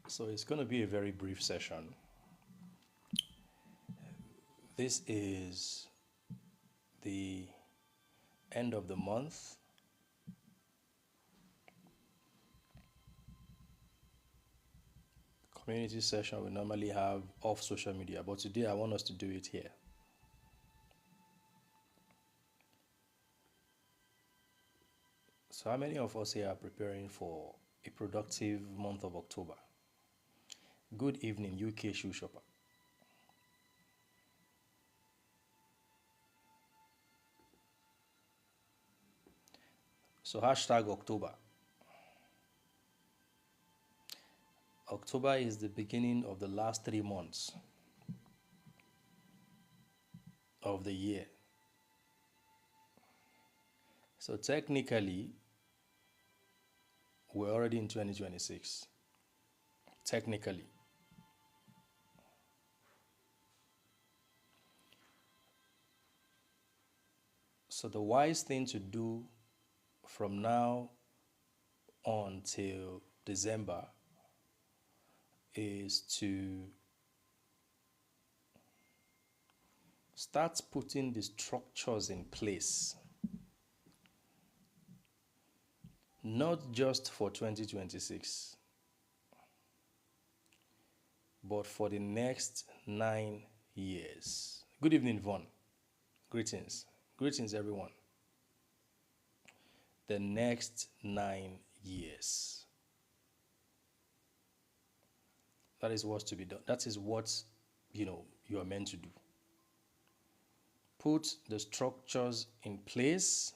So it's going to be a very brief session. This is the end of the month. Community session we normally have off social media, but today I want us to do it here. So how many of us here are preparing for a productive month of October? Good evening, UK shoe shopper. So hashtag October. October is the beginning of the last 3 months of the year. So technically, we're already in 2026. Technically. So the wise thing to do from now on till December is to start putting the structures in place, not just for 2026, but for the next 9 years. Good evening, Vaughn. Greetings. Greetings, everyone. The next 9 years. That is what's to be done. That is what, you are meant to do. Put the structures in place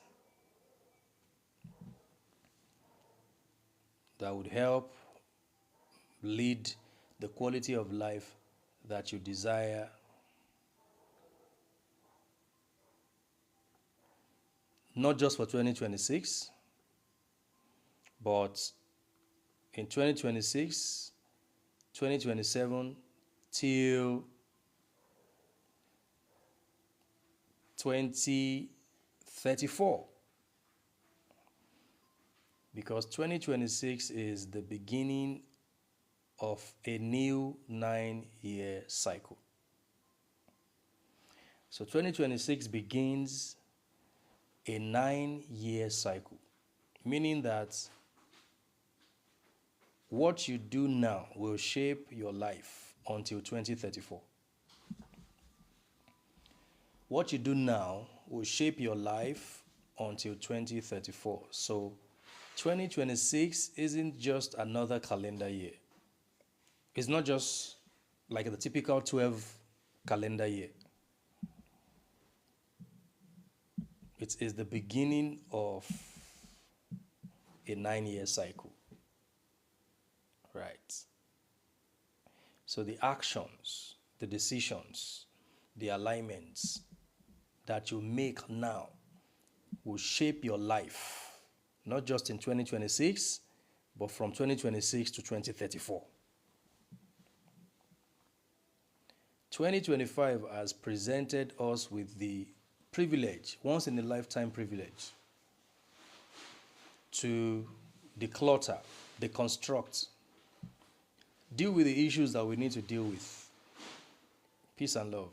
that would help lead the quality of life that you desire, not just for 2026, but in 2026, 2027 till 2034. Because 2026 is the beginning of a new 9-year cycle. So 2026 begins a 9-year cycle, meaning that what you do now will shape your life until 2034. What you do now will shape your life until 2034. So 2026 isn't just another calendar year. It's not just like the typical 12 calendar year. It is the beginning of a 9-year cycle. Right. So the actions, the decisions, the alignments that you make now will shape your life, not just in 2026, but from 2026 to 2034. 2025 has presented us with the privilege, once in a lifetime privilege, to declutter, deconstruct, deal with the issues that we need to deal with. Peace and love.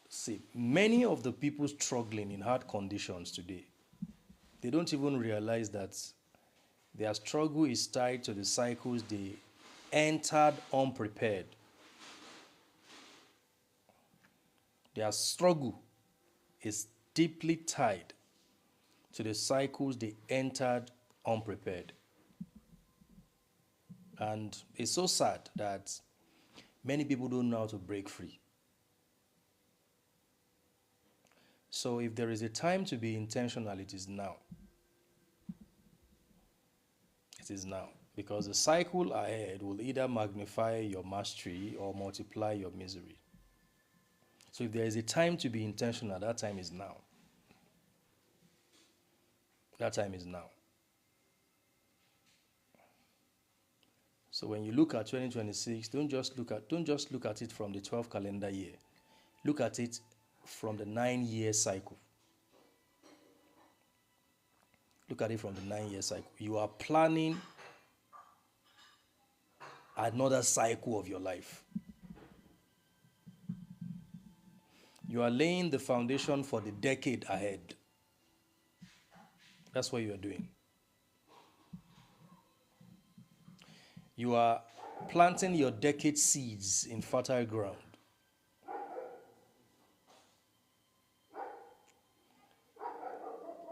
See, many of the people struggling in hard conditions today, they don't even realize that their struggle is tied to the cycles they entered unprepared. Their struggle is deeply tied to the cycles they entered unprepared. And it's so sad that many people don't know how to break free. So if there is a time to be intentional, it is now. It is now. Because the cycle ahead will either magnify your mastery or multiply your misery. So if there is a time to be intentional, that time is now. That time is now. So when you look at 2026, don't just look at it from the 12 calendar year. Look at it from the 9-year cycle. Look at it from the 9-year cycle. You are planning another cycle of your life. You are laying the foundation for the decade ahead. That's what you are doing. You are planting your decade seeds in fertile ground.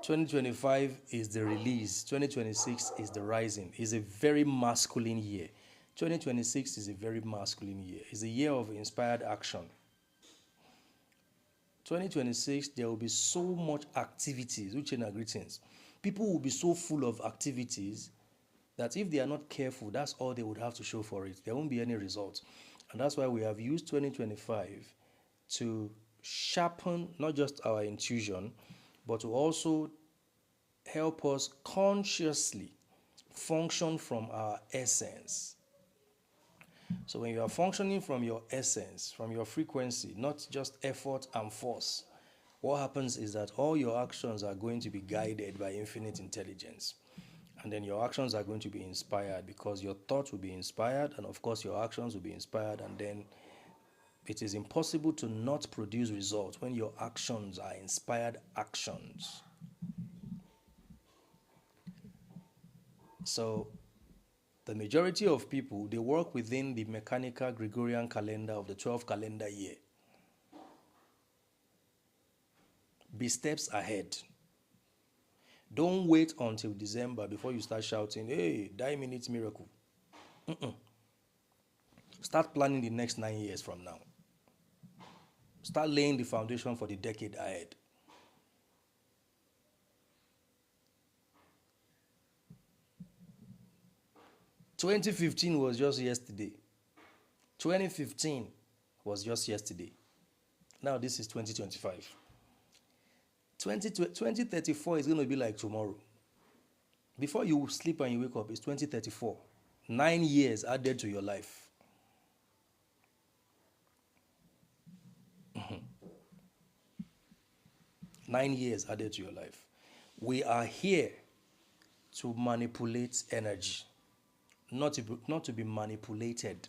"2025 is the release. 2026 is the rising." It's a very masculine year. 2026 is a very masculine year. It's a year of inspired action. 2026, there will be so much activities. Uchenna, greetings. People will be so full of activities that if they are not careful, that's all they would have to show for it. There won't be any results. And that's why we have used 2025 to sharpen not just our intuition, but to also help us consciously function from our essence. So when you are functioning from your essence, from your frequency, not just effort and force, what happens is that all your actions are going to be guided by infinite intelligence. And then your actions are going to be inspired because your thoughts will be inspired, and of course your actions will be inspired, and then it is impossible to not produce results when your actions are inspired actions. So the majority of people, they work within the mechanical Gregorian calendar of the 12th calendar year. Be steps ahead. Don't wait until December before you start shouting, "Hey, 9 minutes miracle." Start planning the next 9 years from now. Start laying the foundation for the decade ahead. "2015 was just yesterday." 2015 was just yesterday. Now this is 2025. 2034 is going to be like tomorrow. Before you sleep and you wake up, it's 2034. 9 years added to your life. 9 years added to your life. We are here to manipulate energy, not to be manipulated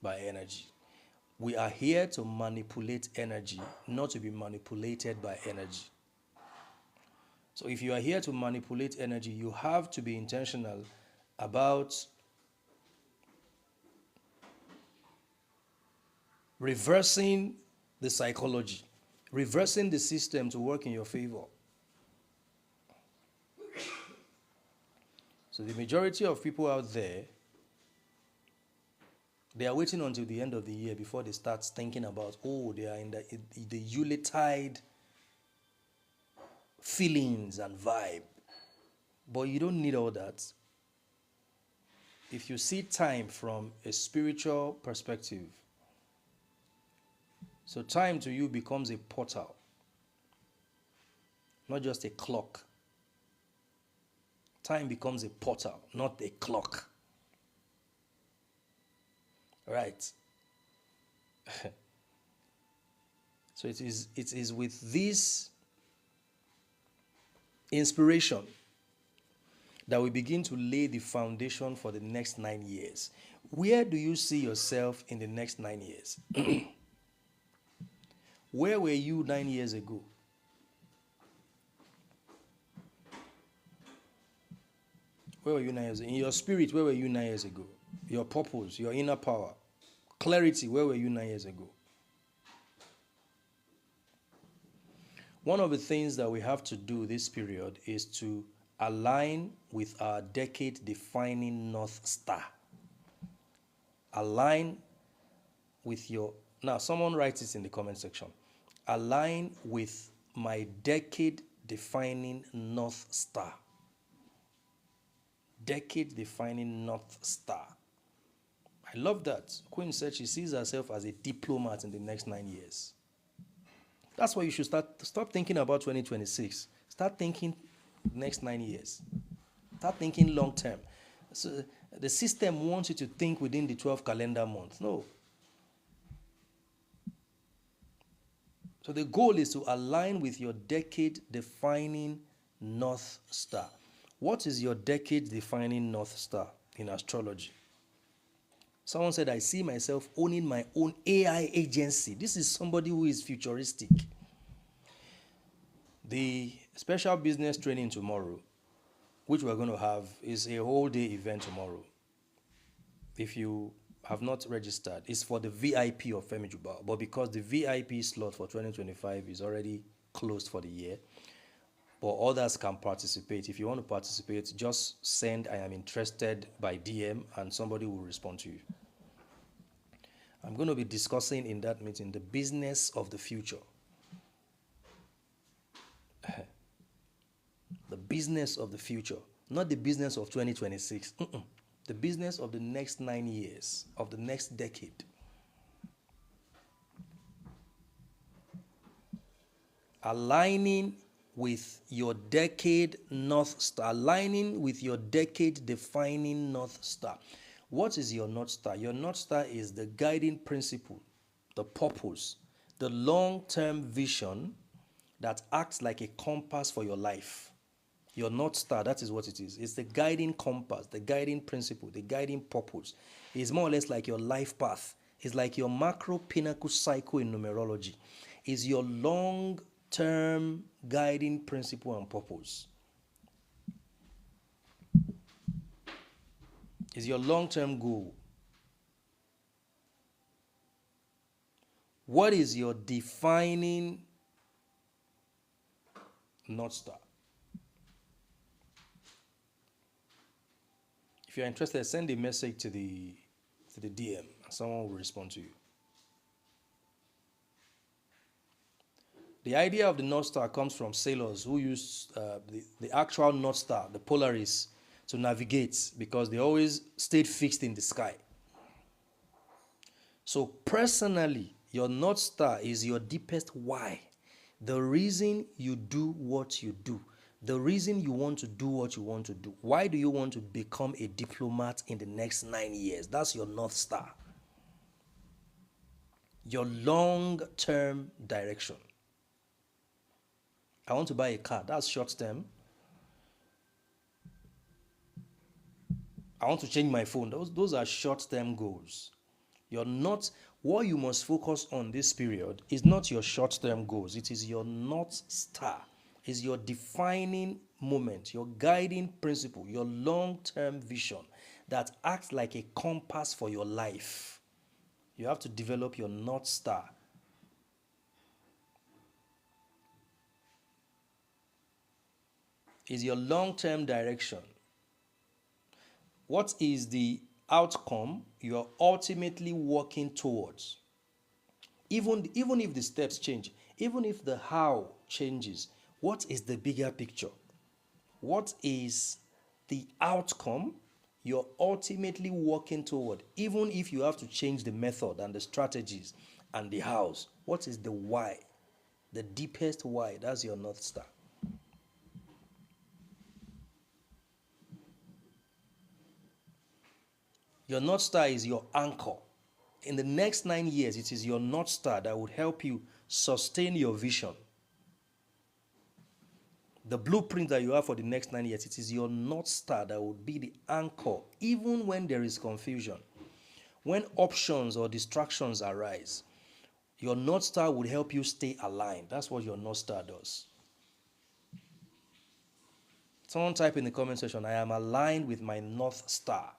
by energy. We are here to manipulate energy, not to be manipulated by energy. So if you are here to manipulate energy, you have to be intentional about reversing the psychology, reversing the system to work in your favor. So the majority of people out there, they are waiting until the end of the year before they start thinking about, they are in the Yuletide feelings and vibe. But you don't need all that. If you see time from a spiritual perspective, so time to you becomes a portal, not just a clock. Time becomes a portal, not a clock. Right? So it is with this inspiration that we begin to lay the foundation for the next 9 years. Where do you see yourself in the next 9 years? Where were you 9 years ago? Where were you 9 years ago? In your spirit, where were you 9 years ago? Your purpose, your inner power, clarity, where were you 9 years ago? One of the things that we have to do this period is to align with our decade-defining North Star. Align with your... Now, someone writes this in the comment section. Align with my decade-defining North Star. Decade-defining North Star. I love that. Queen said she sees herself as a diplomat in the next 9 years. That's why you should stop thinking about 2026. Start thinking next 9 years. Start thinking long term. So the system wants you to think within the 12 calendar months. No. So the goal is to align with your decade-defining North Star. What is your decade defining North Star in astrology? Someone said, I see myself owning my own AI agency. This is somebody who is futuristic. The special business training tomorrow, which we're going to have, is a whole day event tomorrow. If you have not registered, it's for the VIP of Femi Jubal. But because the VIP slot for 2025 is already closed for the year, but others can participate. If you want to participate, just send I am interested by DM and somebody will respond to you. I'm going to be discussing in that meeting the business of the future. The business of the future, not the business of 2026. The business of the next 9 years, of the next decade. Aligning with your decade North Star, aligning with your decade defining North Star. What is your North Star? Your North Star is the guiding principle, the purpose, the long-term vision that acts like a compass for your life. Your North Star, that is what it is. It's the guiding compass, the guiding principle, the guiding purpose. It's more or less like your life path. It's like your macro pinnacle cycle in numerology. It's your long-term guiding principle and purpose. It's your long-term goal. What is your defining North Star? If you're interested, send a message to the DM and someone will respond to you. The idea of the North Star comes from sailors who use the actual North Star, the Polaris, to navigate because they always stayed fixed in the sky. So personally, your North Star is your deepest why. The reason you do what you do. The reason you want to do what you want to do. Why do you want to become a diplomat in the next 9 years? That's your North Star. Your long-term direction. I want to buy a car. That's short-term. I want to change my phone. Those are short-term goals. You're not, what you must focus on this period is not your short-term goals. It is your North Star. It's your defining moment, your guiding principle, your long-term vision that acts like a compass for your life. You have to develop your North Star. Is your long-term direction. What is the outcome you are ultimately working towards? Even if the steps change, even if the how changes, what is the bigger picture? What is the outcome you're ultimately working toward? Even if you have to change the method and the strategies and the hows, what is the why? The deepest why? That's your North Star. Your North Star is your anchor. In the next 9 years, it is your North Star that would help you sustain your vision. The blueprint that you have for the next 9 years, it is your North Star that would be the anchor, even when there is confusion. When options or distractions arise, your North Star would help you stay aligned. That's what your North Star does. Someone type in the comment section, I am aligned with my North Star.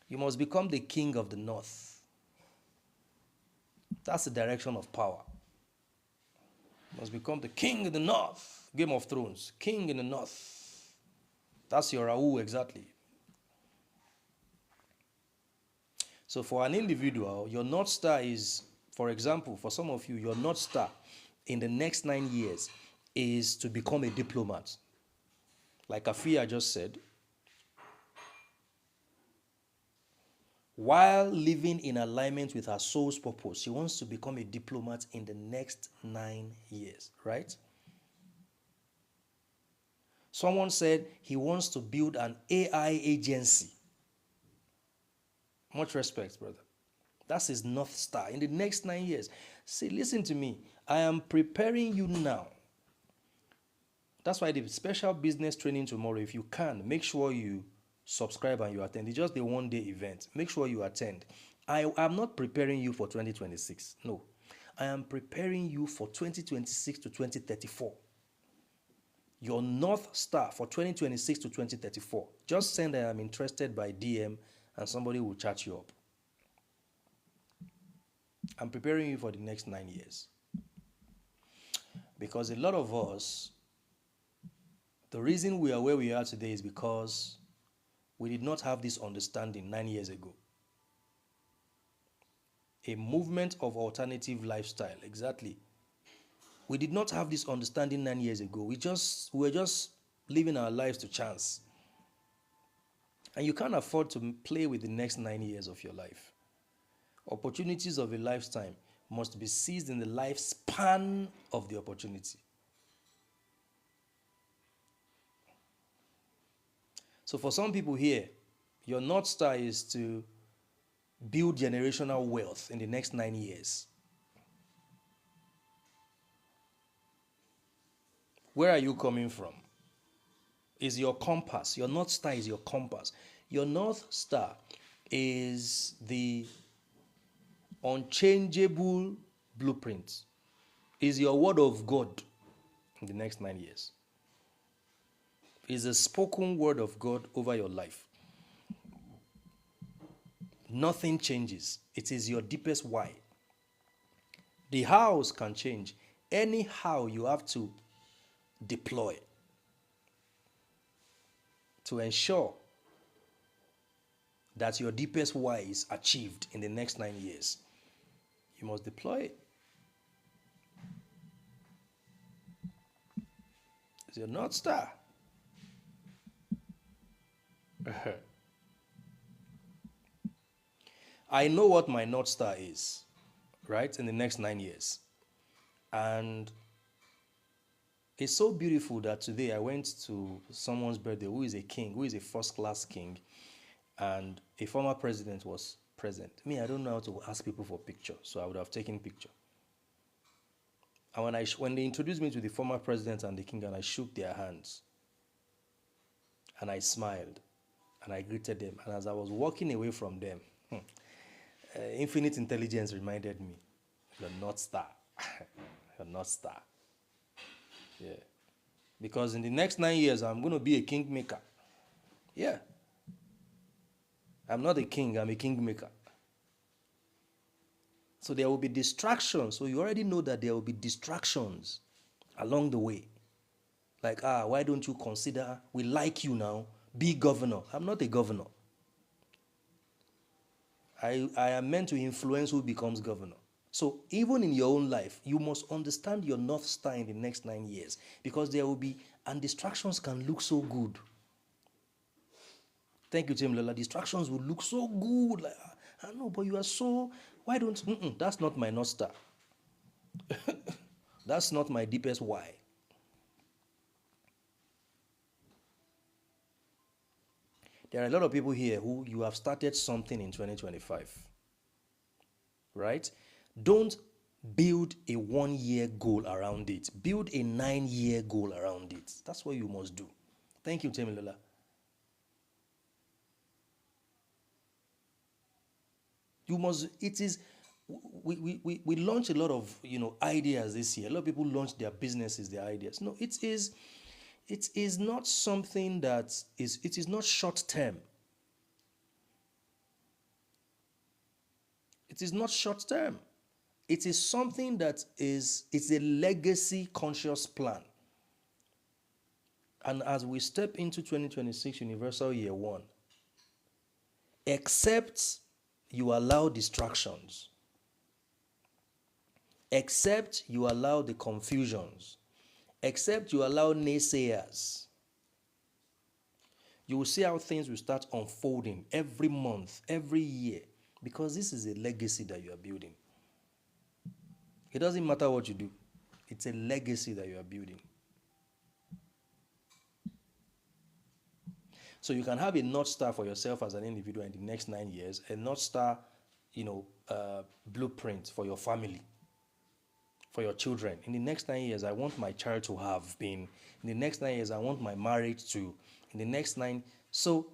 You must become the king of the North. That's the direction of power. You must become the king in the North. Game of Thrones, king in the North. That's your Raoul exactly. So for an individual, your North Star is, for example, for some of you, your North Star in the next 9 years is to become a diplomat. Like Afia just said, while living in alignment with her soul's purpose, she wants to become a diplomat in the next 9 years, right? Someone said he wants to build an AI agency. Much respect, brother. That's his North Star in the next 9 years. See, listen to me. I am preparing you now That's why the special business training tomorrow, if you can, make sure you subscribe and you attend. It's just a one-day event. Make sure you attend. I am not preparing you for 2026. No. I am preparing you for 2026 to 2034. Your North Star for 2026 to 2034. Just send I am interested by DM and somebody will chat you up. I'm preparing you for the next 9 years. Because a lot of us, the reason we are where we are today is because we did not have this understanding 9 years ago. A movement of alternative lifestyle, exactly. We did not have this understanding 9 years ago. We were just living our lives to chance. And you can't afford to play with the next 9 years of your life. Opportunities of a lifetime must be seized in the lifespan of the opportunity. So for some people here, your North Star is to build generational wealth in the next 9 years. Where are you coming from? Is your compass. Your North Star is your compass. Your North Star is the unchangeable blueprint. Is your word of God in the next 9 years. Is a spoken word of God over your life. Nothing changes. It is your deepest why. The hows can change. Anyhow, you have to deploy to ensure that your deepest why is achieved in the next 9 years. You must deploy it. It's your North Star. I know what my North Star is, right, in the next 9 years. And it's so beautiful that today I went to someone's birthday who is a king, who is a first-class king, and a former president was present. Me, I don't know how to ask people for picture, so I would have taken picture. And when they introduced me to the former president and the king, and I shook their hands, and I smiled, and I greeted them, and as I was walking away from them, infinite intelligence reminded me, you're North Star. You're North Star. Yeah. Because in the next 9 years, I'm going to be a kingmaker. Yeah. I'm not a king, I'm a kingmaker. So there will be distractions. So you already know that there will be distractions along the way. Like, why don't you consider, we like you now, be governor. I'm not a governor. I am meant to influence who becomes governor. So even in your own life, you must understand your North Star in the next 9 years. Because there will be, and distractions can look so good. Thank you, Tim Lola. Distractions will look so good. Like, I know, but you are so, why don't, that's not my North Star. That's not my deepest why. There are a lot of people here who you have started something in 2025. Right? Don't build a 1-year goal around it. Build a 9-year goal around it. That's what you must do. Thank you, Tim Lola. You must, it is, we launch a lot of, ideas this year. A lot of people launch their businesses, their ideas. No, it is not something that it is not short term. It is not short term. It is something that it's a legacy conscious plan. And as we step into 2026 Universal Year 1, except you allow distractions, except you allow the confusions, except you allow naysayers, you will see how things will start unfolding every month, every year, because this is a legacy that you are building. It doesn't matter what you do. It's a legacy that you are building. So you can have a North Star for yourself as an individual in the next 9 years, a North Star, blueprint for your family. for your children. In the next 9 years, I want my child to have been. In the next 9 years, I want my marriage to. In the next 9. So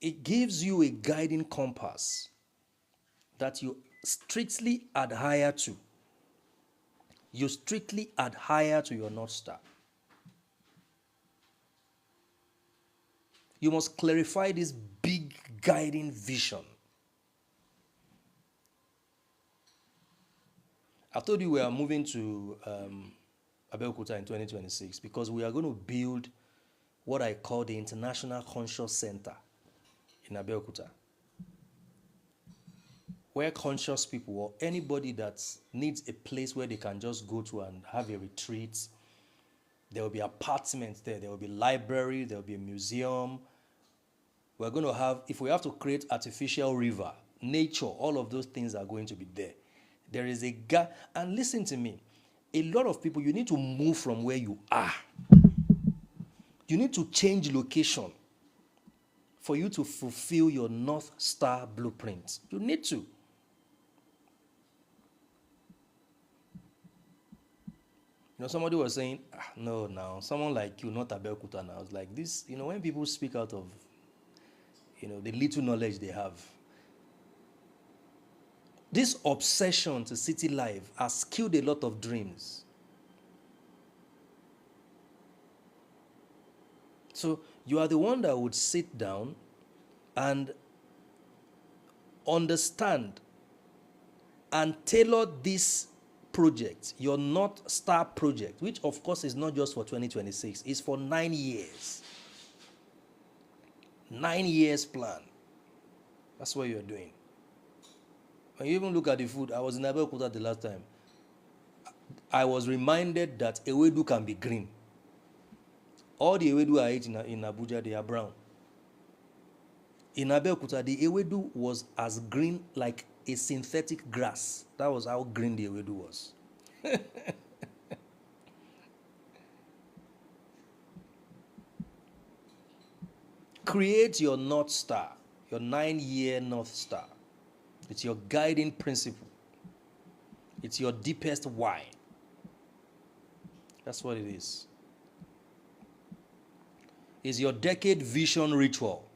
it gives you a guiding compass that you strictly adhere to. You strictly adhere to your North Star. You must clarify this big guiding vision. I told you we are moving to Abeokuta in 2026 because we are going to build what I call the International Conscious Center in Abeokuta, where conscious people or anybody that needs a place where they can just go to and have a retreat, there will be apartments there, there will be library, there will be a museum. We're going to have, if we have to create artificial river, nature, all of those things are going to be there. There is a gap. And listen to me, a lot of people, you need to move from where you are. You need to change location for you to fulfill your North Star blueprint. You need to. You know, somebody was saying, no, now, someone like you, not Abeokuta now. It's like this, you know, when people speak out of, you know, the little knowledge they have, this obsession to city life has killed a lot of dreams. So you are the one that would sit down and understand and tailor this project, your North Star project, which of course is not just for 2026, it's for 9 years. 9 years plan. That's what you're doing. When you even look at the food, I was in Abeokuta the last time. I was reminded that ewedu can be green. All the ewedu I ate in Abuja, they are brown. In Abeokuta, the ewedu was as green like a synthetic grass. That was how green the ewedu was. Create your North Star, your 9-year North Star. It's your guiding principle. It's your deepest why. That's what it is. It's your decade vision ritual.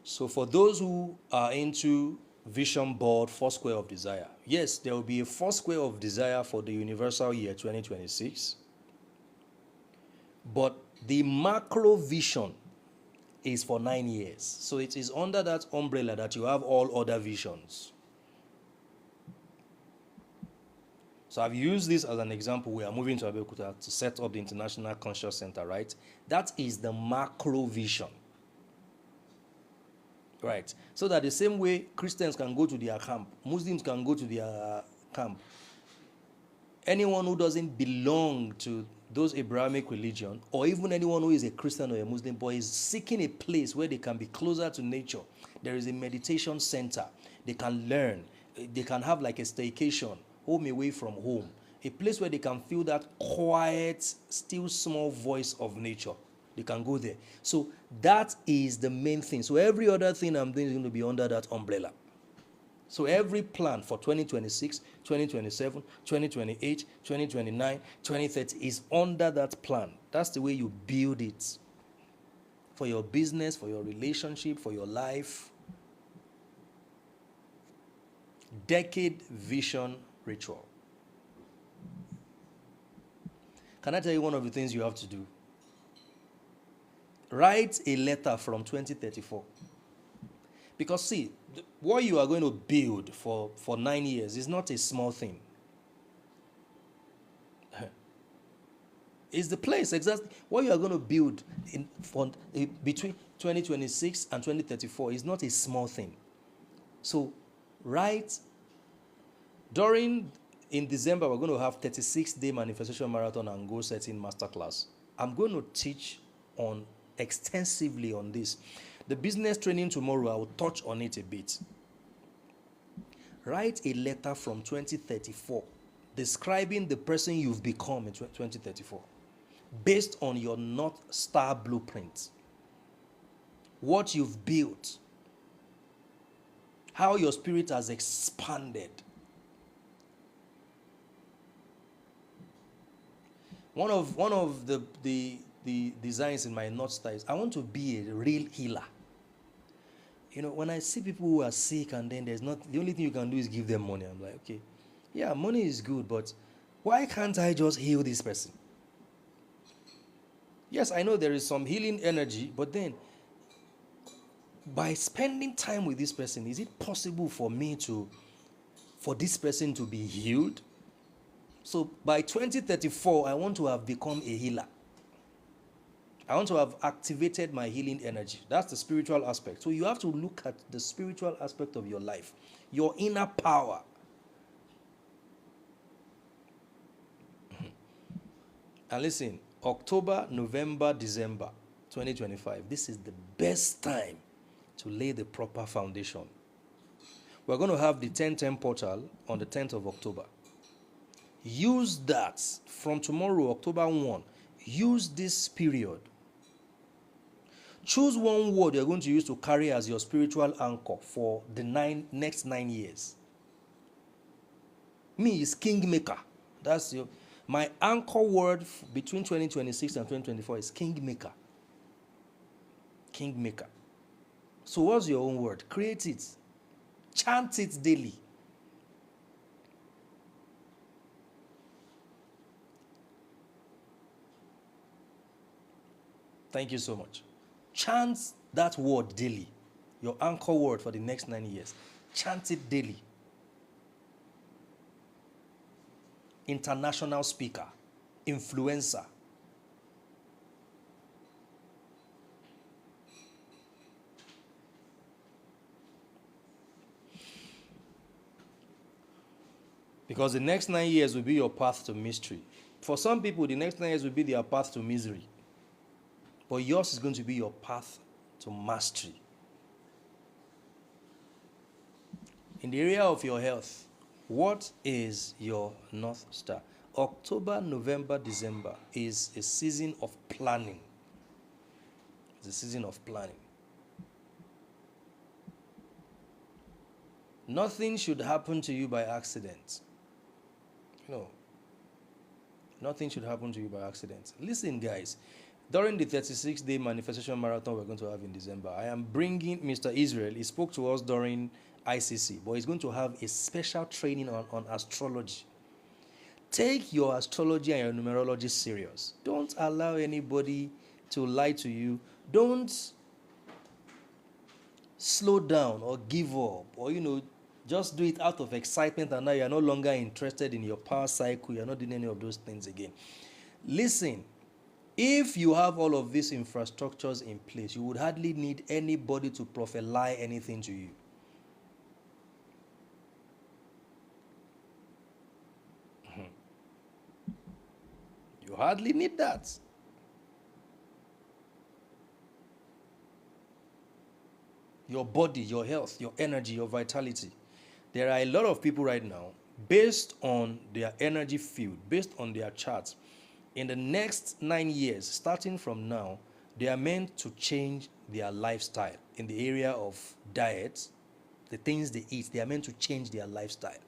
So for those who are into vision board, 4 square of desire, yes, there will be a 4 square of desire for the universal year 2026. But the macro vision is for 9 years. So it is under that umbrella that you have all other visions. So I've used this as an example. We are moving to Abeokuta to set up the International Conscious Center, right? That is the macro vision. Right. So that the same way Christians can go to their camp, Muslims can go to their camp. Anyone who doesn't belong to those Abrahamic religion, or even anyone who is a Christian or a Muslim but is seeking a place where they can be closer to nature, there is a meditation center. They can learn. They can have like a staycation, home away from home, a place where they can feel that quiet, still small voice of nature. They can go there. So that is the main thing. So every other thing I'm doing is going to be under that umbrella. So every plan for 2026, 2027, 2028, 2029, 2030 is under that plan. That's the way you build it. For your business, for your relationship, for your life. Decade vision ritual. Can I tell you one of the things you have to do? Write a letter from 2034. Because see, what you are going to build for 9 years is not a small thing. It's the place, exactly. What you are going to build between 2026 and 2034 is not a small thing. So, in December, we're going to have 36-day manifestation marathon and goal setting masterclass. I'm going to teach extensively on this. The business training tomorrow, I will touch on it a bit. Write a letter from 2034 describing the person you've become in 2034 based on your North Star blueprint. What you've built, how your spirit has expanded. One of the designs in my North Star is I want to be a real healer. You know, when I see people who are sick and then there's not, the only thing you can do is give them money. I'm like, okay, yeah, money is good, but why can't I just heal this person? Yes, I know there is some healing energy, but then by spending time with this person, is it possible for this person to be healed? So by 2034, I want to have become a healer. I want to have activated my healing energy. That's the spiritual aspect. So you have to look at the spiritual aspect of your life, your inner power. And listen, October, November, December 2025, this is the best time to lay the proper foundation. We're going to have the 10-10 portal on the 10th of October. Use that from tomorrow, October 1. Use this period. Choose one word you're going to use to carry as your spiritual anchor for the next 9 years. Me is Kingmaker. That's my anchor word between 2026 and 2024 is Kingmaker. Kingmaker. So what's your own word? Create it. Chant it daily. Thank you so much. Chant that word daily. Your anchor word for the next 9 years. Chant it daily. International speaker. Influencer. Because the next 9 years will be your path to mystery. For some people, the next 9 years will be their path to misery. But yours is going to be your path to mastery. In the area of your health, what is your North Star? October, November, December is a season of planning. It's a season of planning. Nothing should happen to you by accident. No. Nothing should happen to you by accident. Listen, guys. During the 36-day manifestation marathon we're going to have in December, I am bringing Mr. Israel. He spoke to us during ICC, but he's going to have a special training on astrology. Take your astrology and your numerology serious. Don't allow anybody to lie to you. Don't slow down or give up or, just do it out of excitement and now you're no longer interested in your power cycle. You're not doing any of those things again. Listen, if you have all of these infrastructures in place, you would hardly need anybody to prophesy anything to you. You hardly need that. Your body, your health, your energy, your vitality. There are a lot of people right now, based on their energy field, based on their charts, in the next 9 years, starting from now, they are meant to change their lifestyle in the area of diet, the things they eat. They are meant to change their lifestyle.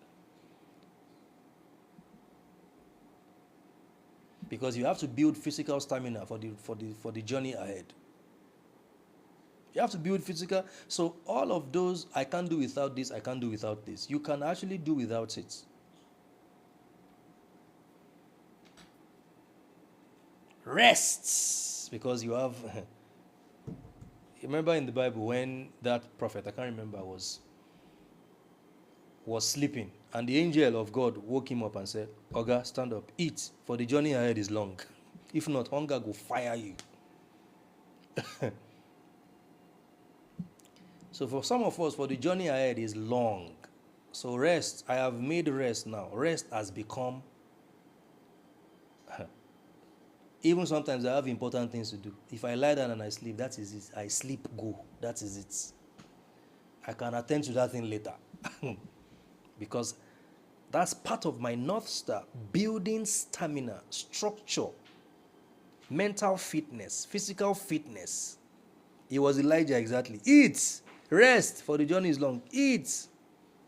Because you have to build physical stamina for the journey ahead. You have to build physical. So all of those, I can't do without this, I can't do without this. You can actually do without it. Rests, because you have. You remember in the Bible when that prophet, I can't remember, was sleeping, and the angel of God woke him up and said, "Oga, stand up, eat, for the journey ahead is long. If not, hunger will fire you." So for some of us, for the journey ahead is long. So rest, I have made rest now. Rest has become. Even sometimes I have important things to do. If I lie down and I sleep, that is it. I sleep, go. That is it. I can attend to that thing later. Because that's part of my North Star. Building stamina, structure, mental fitness, physical fitness. It was Elijah exactly. Eat. Rest, for the journey is long. Eat,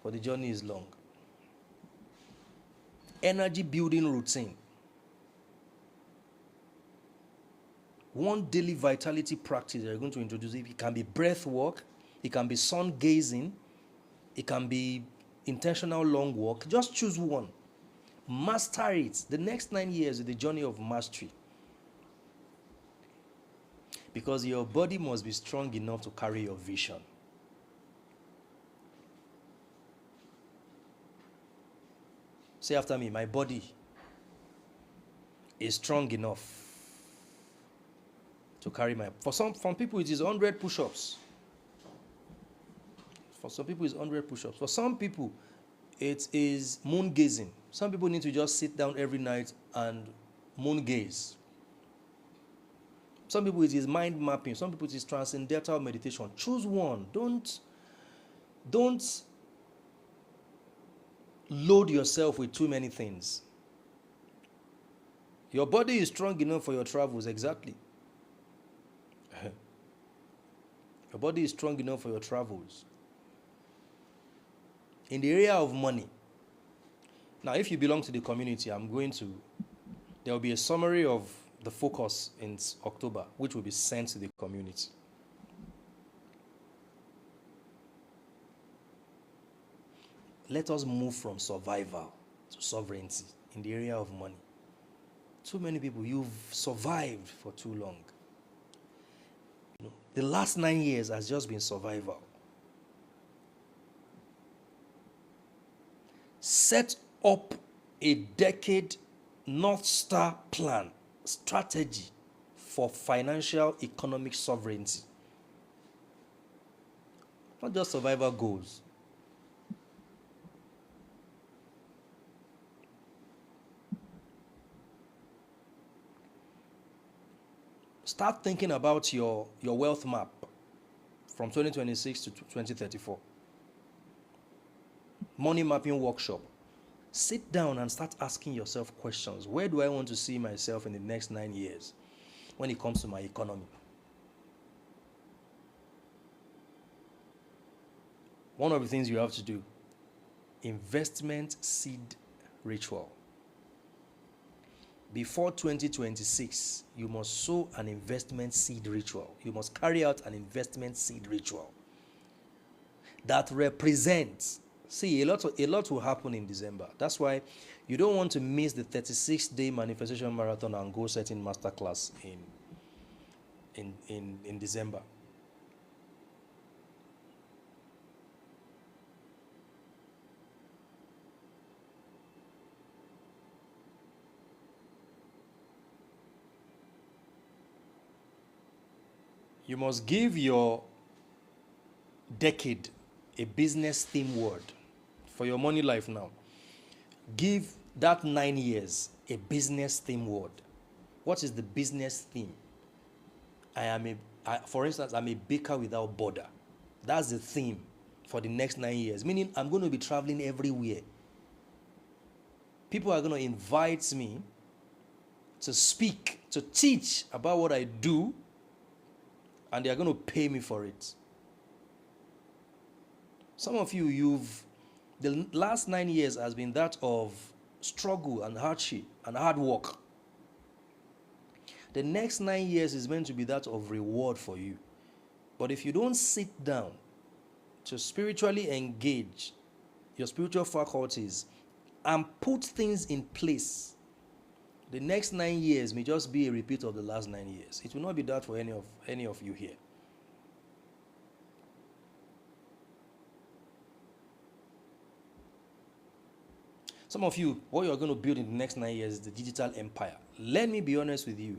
for the journey is long. Energy building routine. One daily vitality practice that you're going to introduce. It can be breath work, it can be sun gazing, it can be intentional long walk. Just choose one. Master it. The next 9 years is the journey of mastery. Because your body must be strong enough to carry your vision. Say after me, my body is strong enough to carry my... For some people, it is 100 push-ups. For some people, it's 100 push-ups. For some people, it is moon gazing. Some people need to just sit down every night and moon gaze. Some people, it is mind mapping. Some people, it is transcendental meditation. Choose one. Don't load yourself with too many things. Your body is strong enough for your travels, exactly. Your body is strong enough for your travels. In the area of money, now if you belong to the community, there will be a summary of the focus in October, which will be sent to the community. Let us move from survival to sovereignty in the area of money. Too many people, you've survived for too long. The last 9 years has just been survival. Set up a decade North Star plan, strategy for financial economic sovereignty. Not just survival goals. Start thinking about your wealth map from 2026 to 2034. Money mapping workshop. Sit down and start asking yourself questions. Where do I want to see myself in the next 9 years when it comes to my economy? One of the things you have to do, investment seed ritual. Before 2026, you must sow an investment seed ritual. You must carry out an investment seed ritual that represents... See, a lot will happen in December. That's why you don't want to miss the 36-day manifestation marathon and goal setting masterclass in December. You must give your decade a business theme word for your money life now. Give that 9 years a business theme word. What is the business theme? For instance, I'm a baker without border. That's the theme for the next 9 years. Meaning I'm going to be traveling everywhere. People are going to invite me to speak, to teach about what I do, and they are going to pay me for it. Some of you, the last 9 years has been that of struggle and hardship and hard work. The next 9 years is meant to be that of reward for you. But if you don't sit down to spiritually engage your spiritual faculties and put things in place, the next 9 years may just be a repeat of the last 9 years. It will not be that for any of you here. Some of you, what you're going to build in the next 9 years is the digital empire. Let me be honest with you.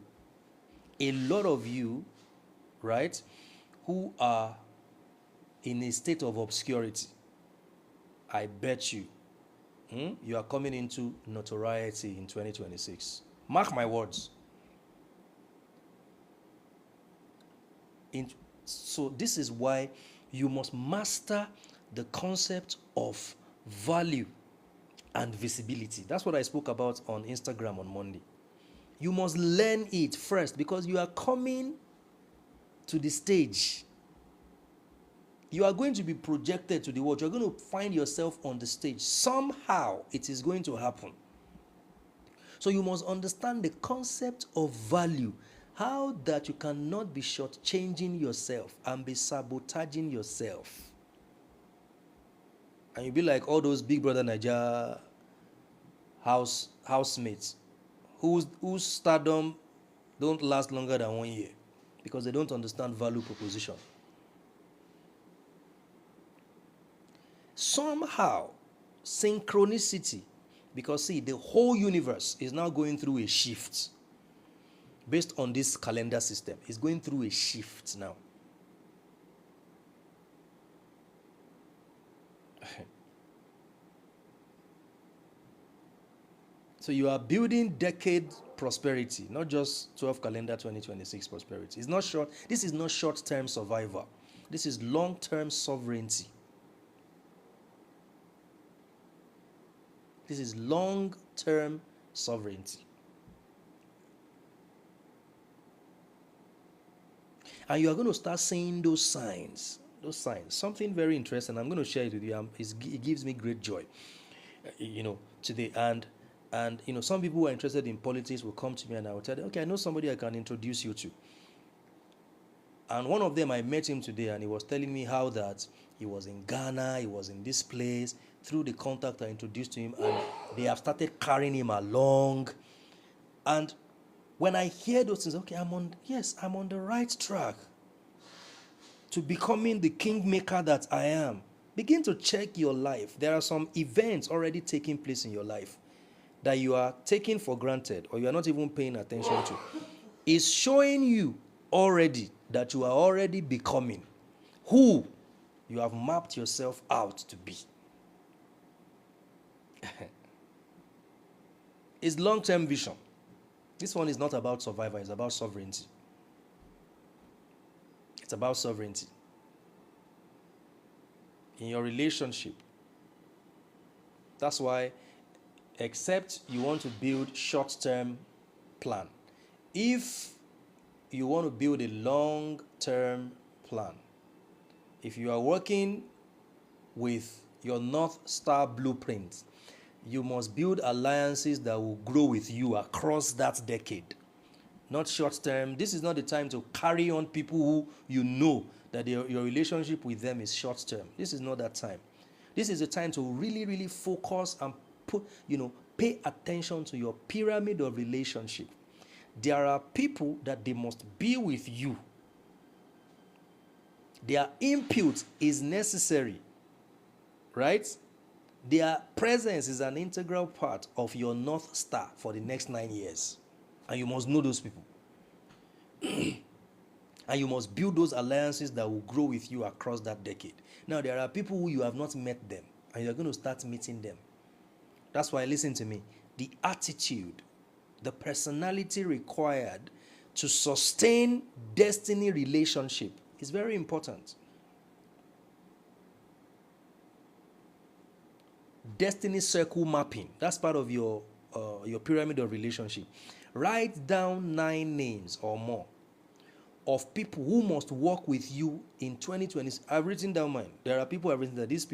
A lot of you, right, who are in a state of obscurity, I bet you, you are coming into notoriety in 2026. Mark my words. So this is why you must master the concept of value and visibility. That's what I spoke about on Instagram on Monday. You must learn it first because you are coming to the stage. You are going to be projected to the world. You're going to find yourself on the stage. Somehow it is going to happen. So you must understand the concept of value. How that you cannot be shortchanging yourself and be sabotaging yourself. And you'll be like all those Big Brother Naija housemates whose stardom don't last longer than 1 year because they don't understand value proposition. Somehow, synchronicity, because see, the whole universe is now going through a shift based on this calendar system. It's going through a shift now. So you are building decade prosperity, not just 12 calendar 2026 prosperity. It's not short. This is not short-term survival. This is long-term sovereignty. This is long-term sovereignty. And you are going to start seeing those signs. Those signs. Something very interesting. I'm going to share it with you. It gives me great joy, today. And some people who are interested in politics will come to me and I will tell them, okay, I know somebody I can introduce you to. And one of them, I met him today and he was telling me how that he was in Ghana, he was in this place. Through the contact I introduced to him, and they have started carrying him along. And when I hear those things, okay, I'm on the right track to becoming the kingmaker that I am. Begin to check your life. There are some events already taking place in your life that you are taking for granted or you are not even paying attention to. It's showing you already that you are already becoming who you have mapped yourself out to be. It's long-term vision. This one is not about survival, it's about sovereignty. It's about sovereignty. In your relationship. That's why, except you want to build short-term plan. If you want to build a long-term plan, if you are working with your North Star blueprint, you must build alliances that will grow with you across that decade. Not short term. This is not the time to carry on people who you know that your relationship with them is short term. This is not that time. This is the time to really, really focus and pay attention to your pyramid of relationship. There are people that they must be with you. Their input is necessary, right? Their presence is an integral part of your North Star for the next 9 years. And you must know those people. And you must build those alliances that will grow with you across that decade. Now, there are people who you have not met them, and you're going to start meeting them. That's why, listen to me, the attitude, the personality required to sustain destiny relationship is very important. Destiny circle mapping. That's part of your pyramid of relationship. Write down 9 names or more of people who must work with you in 2020. I've written down mine. There are people I've written that these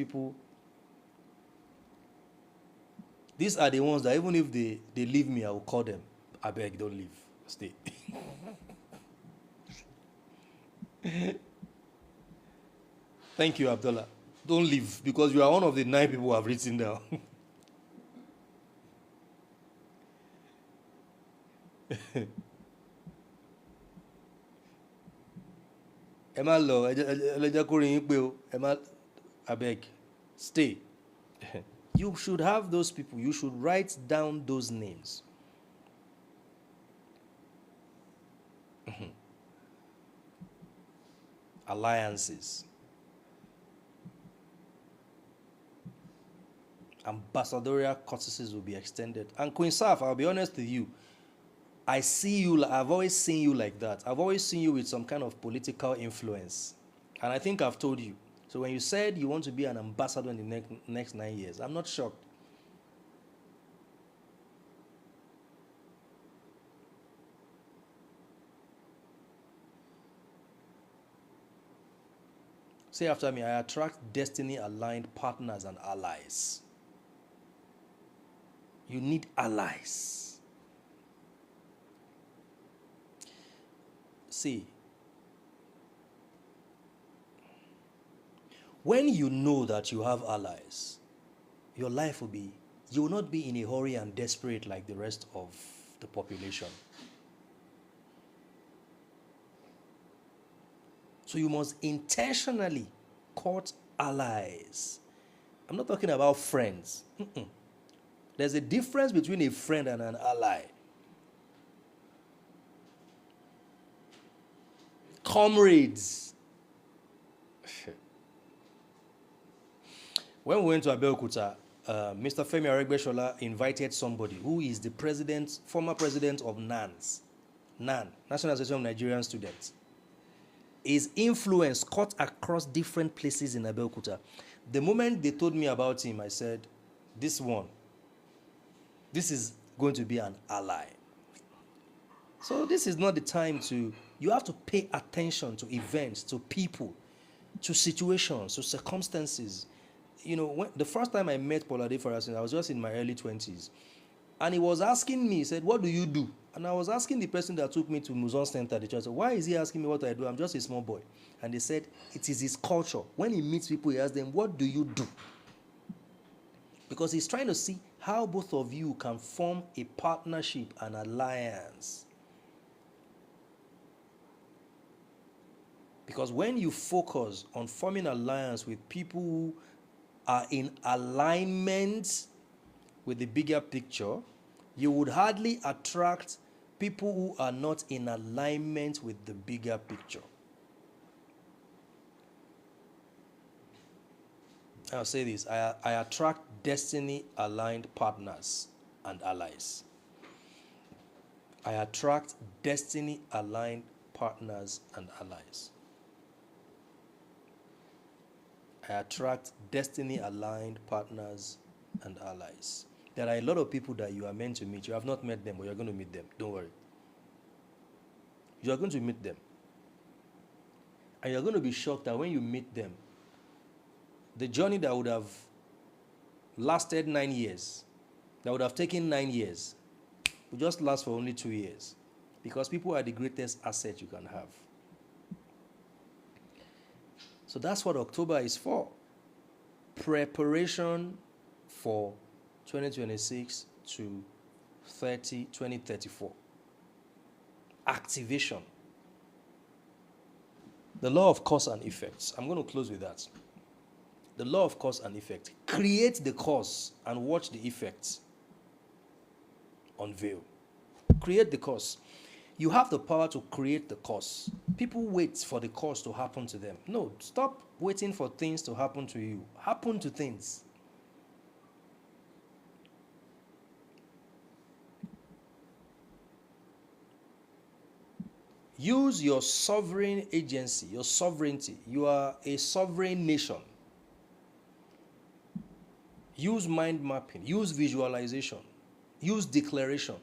are the ones that even if they leave me, I will call them. I beg, don't leave. Stay. Thank you, Abdullah. Don't leave because you are one of the 9 people I've written down. Emma Law, I beg, stay. You should have those people. You should write down those names. Alliances. Ambassadorial courtesies will be extended. And Queen Saf, I'll be honest with you, I've always seen you like that. I've always seen you with some kind of political influence. And I think I've told you. So when you said you want to be an ambassador in the next 9 years, I'm not shocked. Say after me, I attract destiny-aligned partners and allies. You need allies. See, when you know that you have allies, your life will be, you will not be in a hurry and desperate like the rest of the population. So you must intentionally court allies. I'm not talking about friends. There's a difference between a friend and an ally. Comrades. When we went to Abeokuta, Mr. Femi Aregbesola invited somebody who is the president, former president of NANS, National Association of Nigerian Students. His influence cut across different places in Abeokuta. The moment they told me about him, I said, this is going to be an ally. So this is not the time you have to pay attention to events, to people, to situations, to circumstances. You know, the first time I met Paul Adefarasin, I was just in my early 20s. And he was asking me, he said, what do you do? And I was asking the person that took me to Muson Center, the church, said, why is he asking me what I do? I'm just a small boy. And they said, it is his culture. When he meets people, he asks them, what do you do? Because he's trying to see how both of you can form a partnership, an alliance. Because when you focus on forming alliance with people who are in alignment with the bigger picture, you would hardly attract people who are not in alignment with the bigger picture. I'll say this, I attract destiny-aligned partners and allies. I attract destiny-aligned partners and allies. I attract destiny-aligned partners and allies. There are a lot of people that you are meant to meet. You have not met them, but you're going to meet them. Don't worry. You are going to meet them. And you're going to be shocked that when you meet them, the journey that would have lasted 9 years, that would have taken 9 years, will just last for only 2 years. Because people are the greatest asset you can have. So that's what October is for. Preparation for 2026 to 2034. Activation. The law of cause and effects. I'm going to close with that. The law of cause and effect. Create the cause and watch the effects unveil. Create the cause. You have the power to create the cause. People wait for the cause to happen to them. No, stop waiting for things to happen to you. Happen to things. Use your sovereign agency, your sovereignty. You are a sovereign nation. Use mind mapping. Use visualization. Use declaration.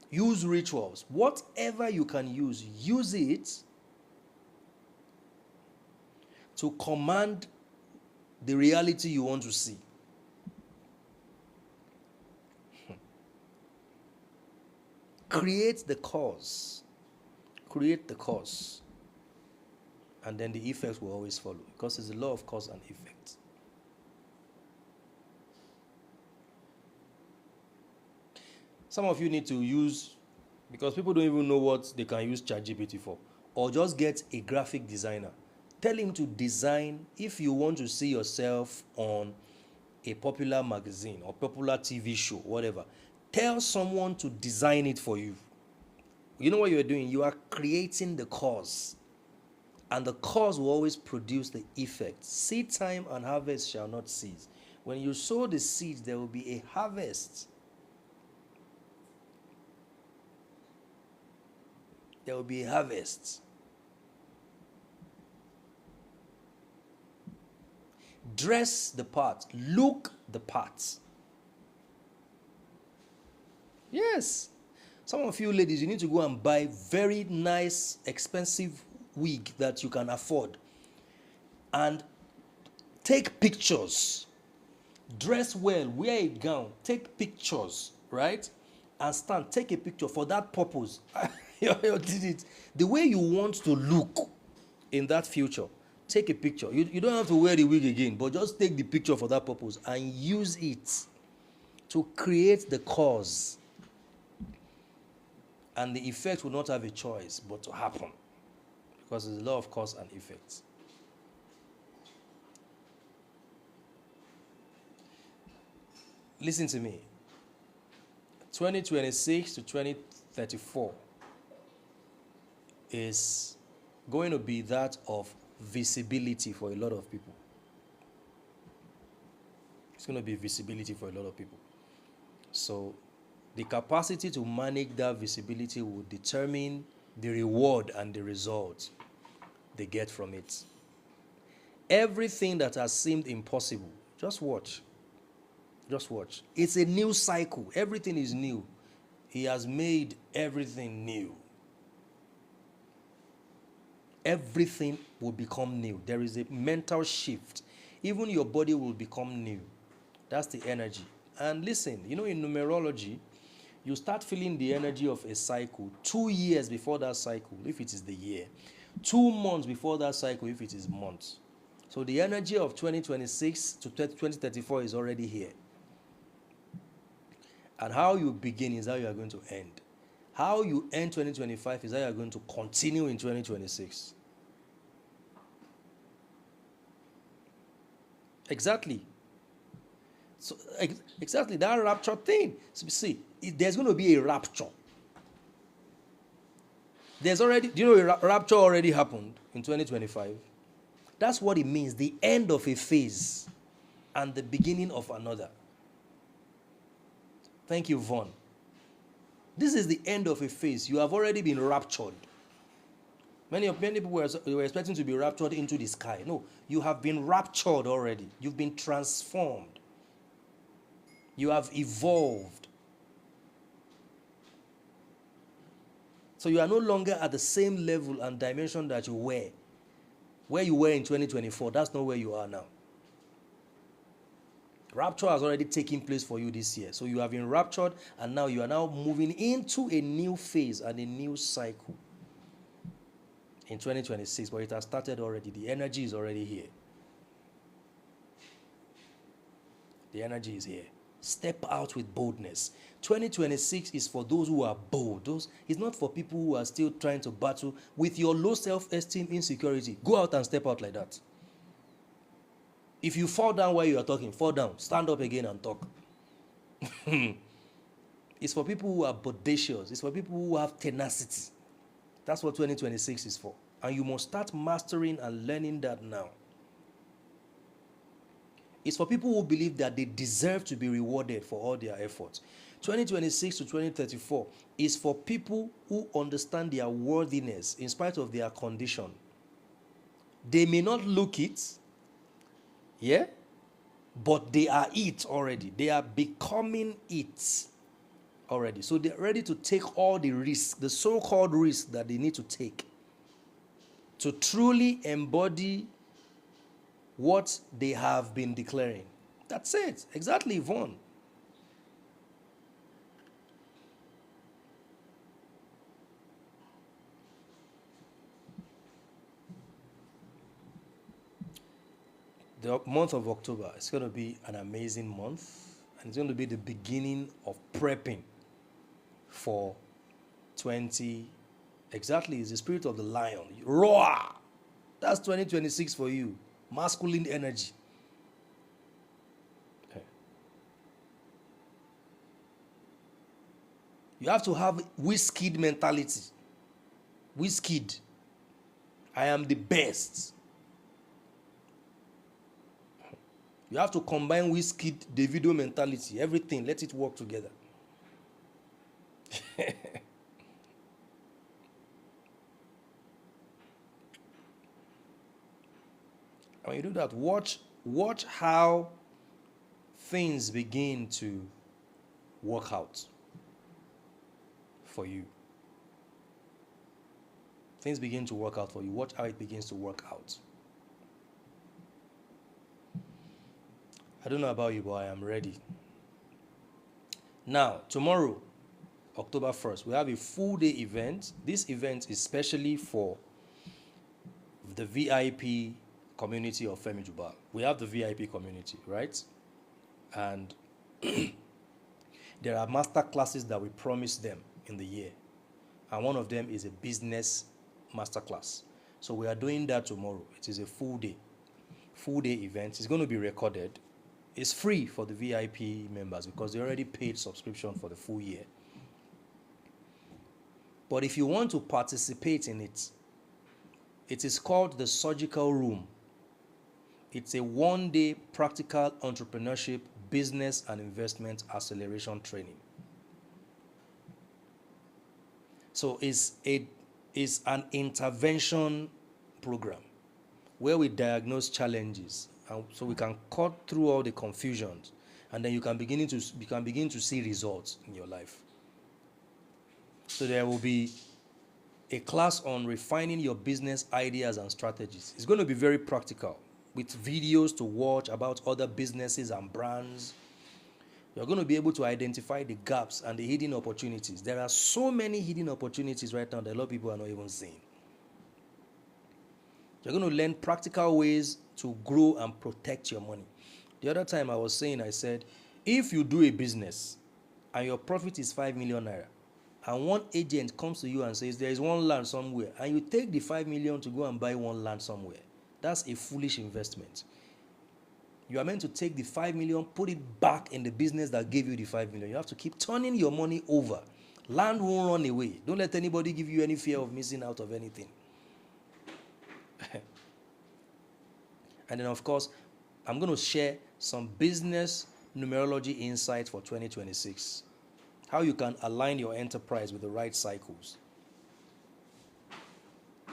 Use rituals. Whatever you can use it to command the reality you want to see. Create the cause. Create the cause. And then the effects will always follow. Because it's the law of cause and effect. Some of you need to use, because people don't even know what they can use ChatGPT for, or just get a graphic designer. Tell him to design, if you want to see yourself on a popular magazine or popular TV show, whatever, tell someone to design it for you. You know what you're doing? You are creating the cause. And the cause will always produce the effect. Seed time and harvest shall not cease. When you sow the seeds, there will be a harvest. There will be a harvest. Dress the part. Look the part. Yes. Some of you ladies, you need to go and buy very nice, expensive wig that you can afford. and take pictures. Dress well, wear a gown, take pictures, right? And stand, take a picture for that purpose. You did it. The way you want to look in that future, take a picture. You don't have to wear the wig again, but just take the picture for that purpose and use it to create the cause. And the effect will not have a choice but to happen, because it's a law of cause and effect. Listen to me. 2026 to 2034 is going to be that of visibility for a lot of people. It's going to be visibility for a lot of people. So the capacity to manage that visibility will determine the reward and the result they get from it. Everything that has seemed impossible, just watch. Just watch. It's a new cycle. Everything is new. He has made everything new. Everything will become new. There is a mental shift. Even your body will become new. That's the energy. And listen, in numerology, you start feeling the energy of a cycle 2 years before that cycle, if it is the year. 2 months before that cycle, if it is months. So the energy of 2026 to 2034 is already here. And how you begin is how you are going to end. How you end 2025 is how you are going to continue in 2026. Exactly. So exactly that rapture thing. So see, there's going to be a rapture. There's already, do you know a rapture already happened in 2025? That's what it means, the end of a phase and the beginning of another. Thank you, Vaughn. This is the end of a phase. You have already been raptured. Many people were expecting to be raptured into the sky. No, you have been raptured already. You've been transformed. You have evolved. So you are no longer at the same level and dimension that you were. Where you were in 2024, that's not where you are now. Rapture has already taken place for you this year. So you have been raptured, and now you are now moving into a new phase and a new cycle in 2026. But it has started already. The energy is already here. The energy is here. Step out with boldness. 2026 is for those who are bold. It's not for people who are still trying to battle with your low self-esteem, insecurity. Go out and step out like that. If you fall down while you are talking, fall down. Stand up again and talk. It's for people who are bodacious. It's for people who have tenacity. That's what 2026 is for. And you must start mastering and learning that now. It's for people who believe that they deserve to be rewarded for all their efforts. 2026 to 2034 is for people who understand their worthiness in spite of their condition. They may not look it, yeah, but they are it already. They are becoming it already. So they're ready to take all the risks, the so-called risks that they need to take to truly embody what they have been declaring. That's it. Exactly, Yvonne. The month of October is going to be an amazing month, and it's going to be the beginning of prepping for 20. Exactly, it's the spirit of the lion. Roar! That's 2026 for you. Masculine energy. Okay. You have to have whiskeyed mentality. Whiskeyed. I am the best. You have to combine whiskeyed Davido mentality. Everything, let it work together. When you do that, watch how things begin to work out for you. Things begin to work out for you. Watch how it begins to work out. I don't know about you, but I am ready. Now, tomorrow, October 1st, we have a full day event. This event is specially for the VIP community of Femi Jubal. We have the VIP community, right? And there are master classes that we promise them in the year. And one of them is a business master class. So we are doing that tomorrow. It is a full day event. It's going to be recorded. It's free for the VIP members because they already paid subscription for the full year. But if you want to participate in it, it is called the Surgical Room. It's a one-day practical entrepreneurship, business, and investment acceleration training. So it's an intervention program where we diagnose challenges, and so we can cut through all the confusions, and then you can begin to see results in your life. So there will be a class on refining your business ideas and strategies. It's going to be very practical with videos to watch about other businesses and brands. You're going to be able to identify the gaps and the hidden opportunities. There are so many hidden opportunities right now that a lot of people are not even seeing. You're going to learn practical ways to grow and protect your money. The other time I said, if you do a business and your profit is 5 million naira, and one agent comes to you and says there is one land somewhere, and you take the 5 million to go and buy one land somewhere, that's a foolish investment. You are meant to take the 5 million, put it back in the business that gave you the 5 million. You have to keep turning your money over. Land won't run away. Don't let anybody give you any fear of missing out of anything. And then, of course, I'm going to share some business numerology insights for 2026. How you can align your enterprise with the right cycles.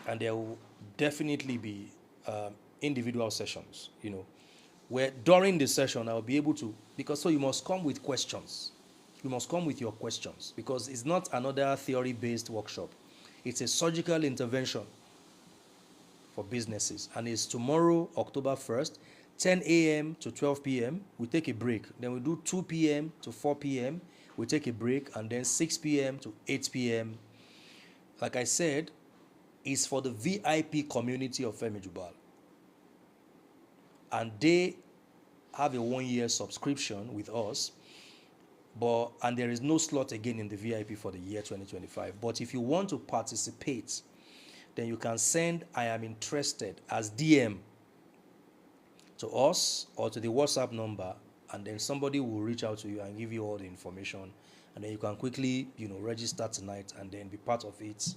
And there will definitely be individual sessions, where during the session I'll be able to, so you must come with questions. You must come with your questions because it's not another theory-based workshop. It's a surgical intervention for businesses. And it's tomorrow, October 1st, 10 a.m. to 12 p.m. We take a break. Then we do 2 p.m. to 4 p.m. We take a break, and then 6 p.m. to 8 p.m. Like I said, it's for the VIP community of Femi Jubal. And they have a 1-year subscription with us, and there is no slot again in the VIP for the year 2025. But if you want to participate, then you can send "I am interested" as DM to us or to the WhatsApp number, and then somebody will reach out to you and give you all the information, and then you can quickly, register tonight and then be part of it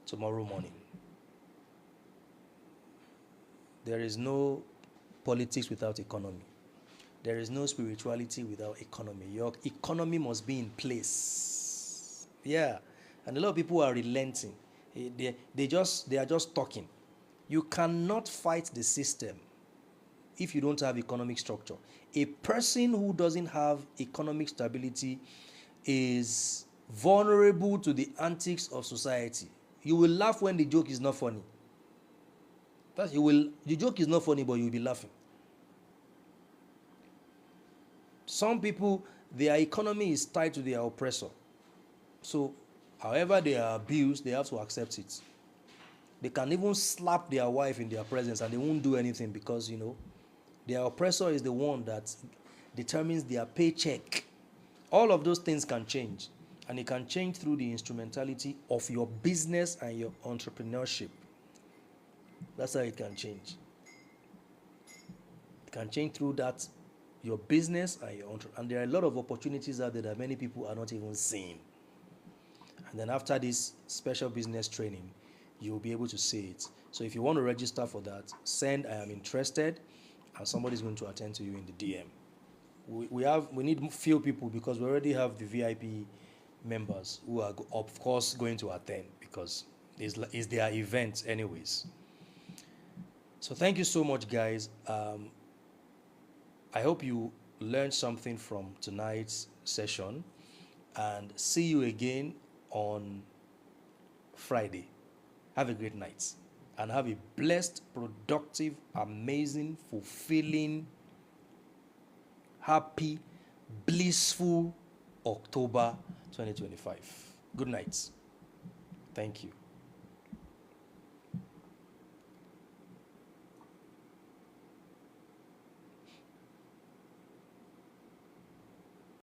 tomorrow morning. There is no politics without economy. There is no spirituality without economy. Your economy must be in place. Yeah. And a lot of people are relenting. They are just talking. You cannot fight the system if you don't have economic structure. A person who doesn't have economic stability is vulnerable to the antics of society. You will laugh when the joke is not funny. The joke is not funny, but you'll be laughing. Some people, their economy is tied to their oppressor. So, however they are abused, they have to accept it. They can even slap their wife in their presence and they won't do anything because, their oppressor is the one that determines their paycheck. All of those things can change. And it can change through the instrumentality of your business and your entrepreneurship. That's how it can change. It can change through that, your business and your entrepreneurship. And there are a lot of opportunities out there that many people are not even seeing. And then after this special business training, you'll be able to see it. So if you want to register for that, send "I am interested," and somebody's going to attend to you in the DM. We need few people because we already have the VIP members who are of course going to attend because it's their event anyways. So thank you so much, guys. I hope you learned something from tonight's session, and see you again on Friday. Have a great night and have a blessed, productive, amazing, fulfilling happy, blissful October 2025. Good night. Thank you.